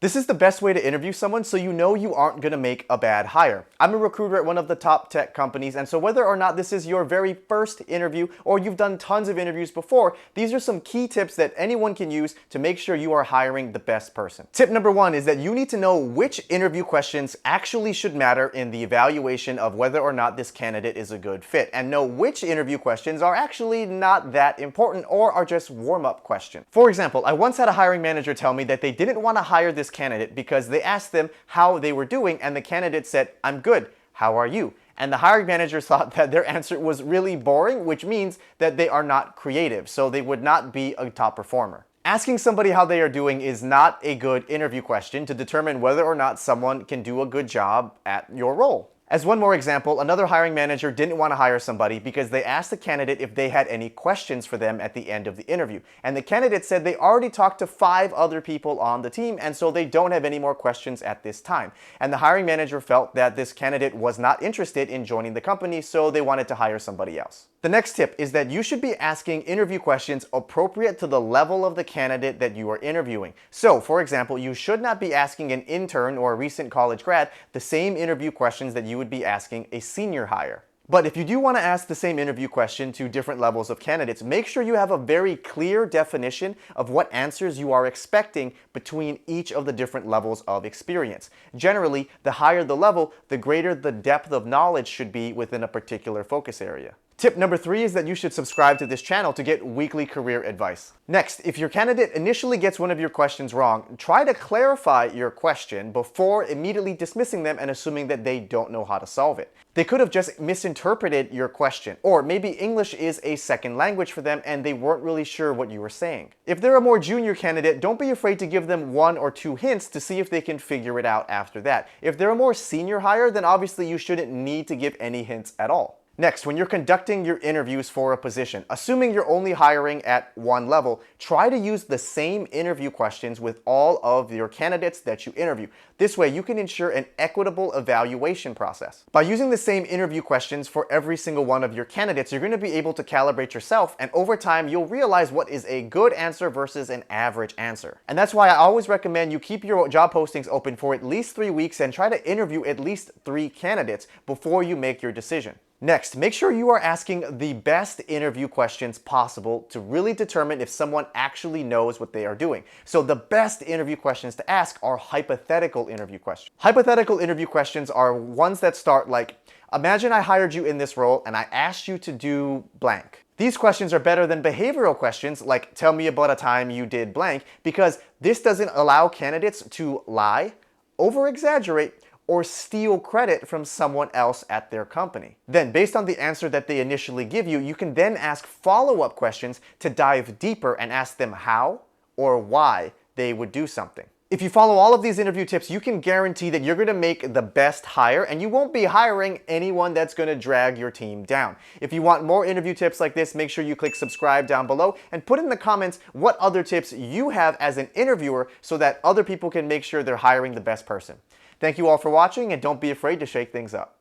This is the best way to interview someone so you know you aren't going to make a bad hire. I'm a recruiter at one of the top tech companies, and so whether or not this is your very first interview or you've done tons of interviews before, these are some key tips that anyone can use to make sure you are hiring the best person. Tip number one is that you need to know which interview questions actually should matter in the evaluation of whether or not this candidate is a good fit, and know which interview questions are actually not that important or are just warm-up questions. For example, I once had a hiring manager tell me that they didn't want to hire this candidate because they asked them how they were doing and the candidate said, "I'm good, how are you?" And the hiring manager thought that their answer was really boring, which means that they are not creative, so they would not be a top performer. Asking somebody how they are doing is not a good interview question to determine whether or not someone can do a good job at your role. As one more example, another hiring manager didn't want to hire somebody because they asked the candidate if they had any questions for them at the end of the interview. And the candidate said they already talked to 5 other people on the team, and so they don't have any more questions at this time. And the hiring manager felt that this candidate was not interested in joining the company, so they wanted to hire somebody else. The next tip is that you should be asking interview questions appropriate to the level of the candidate that you are interviewing. So, for example, you should not be asking an intern or a recent college grad the same interview questions that you would be asking a senior hire. But if you do want to ask the same interview question to different levels of candidates, make sure you have a very clear definition of what answers you are expecting between each of the different levels of experience. Generally, the higher the level, the greater the depth of knowledge should be within a particular focus area. Tip number 3 is that you should subscribe to this channel to get weekly career advice. Next, if your candidate initially gets one of your questions wrong, try to clarify your question before immediately dismissing them and assuming that they don't know how to solve it. They could have just misinterpreted your question, or maybe English is a second language for them and they weren't really sure what you were saying. If they're a more junior candidate, don't be afraid to give them 1 or 2 hints to see if they can figure it out after that. If they're a more senior hire, then obviously you shouldn't need to give any hints at all. Next, when you're conducting your interviews for a position, assuming you're only hiring at one level, try to use the same interview questions with all of your candidates that you interview. This way, you can ensure an equitable evaluation process. By using the same interview questions for every single one of your candidates, you're going to be able to calibrate yourself, and over time, you'll realize what is a good answer versus an average answer. And that's why I always recommend you keep your job postings open for at least 3 weeks and try to interview at least 3 candidates before you make your decision. Next, make sure you are asking the best interview questions possible to really determine if someone actually knows what they are doing. So the best interview questions to ask are hypothetical interview questions. Hypothetical interview questions are ones that start like, imagine I hired you in this role and I asked you to do blank. These questions are better than behavioral questions like, tell me about a time you did blank, because this doesn't allow candidates to lie, over-exaggerate, or steal credit from someone else at their company. Then, based on the answer that they initially give you, you can then ask follow-up questions to dive deeper and ask them how or why they would do something. If you follow all of these interview tips, you can guarantee that you're going to make the best hire and you won't be hiring anyone that's going to drag your team down. If you want more interview tips like this, make sure you click subscribe down below and put in the comments what other tips you have as an interviewer so that other people can make sure they're hiring the best person. Thank you all for watching, and don't be afraid to shake things up.